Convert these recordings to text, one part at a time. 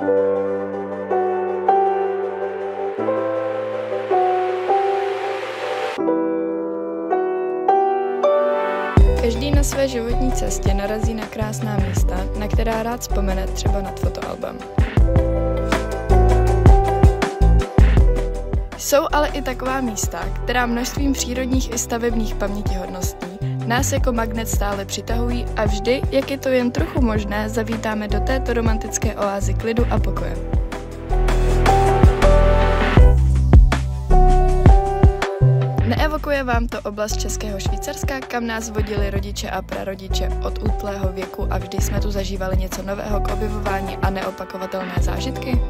Každý na své životní cestě narazí na krásná místa, na která rád vzpomene třeba nad fotoalbem. Jsou ale i taková místa, která množstvím přírodních i stavebních pamětihodností nás jako magnet stále přitahují a vždy, jak je to jen trochu možné, zavítáme do této romantické oázy klidu a pokoje. Neevokuje vám to oblast Českého Švýcarska, kam nás vodili rodiče a prarodiče od útlého věku a vždy jsme tu zažívali něco nového k objevování a neopakovatelné zážitky?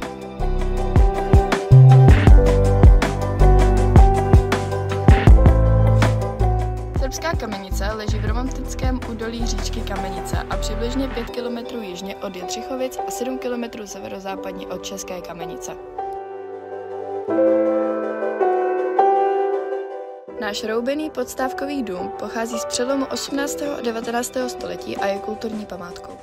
Srbská Kamenice leží v romantickém údolí říčky Kamenice a přibližně 5 km jižně od Jindřichovic a 7 km severozápadně od České Kamenice. Náš roubený podstávkový dům pochází z přelomu 18. a 19. století a je kulturní památkou.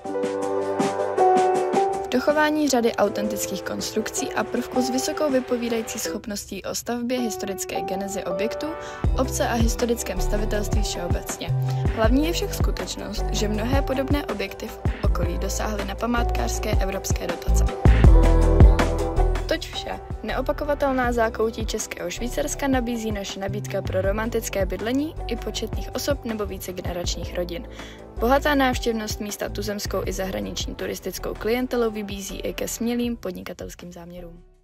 V dochování řady autentických konstrukcí a prvků s vysokou vypovídající schopností o stavbě, historické genezi objektů, obce a historickém stavitelství všeobecně. Hlavní je však skutečnost, že mnohé podobné objekty v okolí dosáhly na památkářské evropské dotace. Toť vše. Neopakovatelná zákoutí Českého Švýcarska nabízí naše nabídka pro romantické bydlení i početných osob nebo vícegeneračních rodin. Bohatá návštěvnost místa tuzemskou i zahraniční turistickou klientelou vybízí i ke smělým podnikatelským záměrům.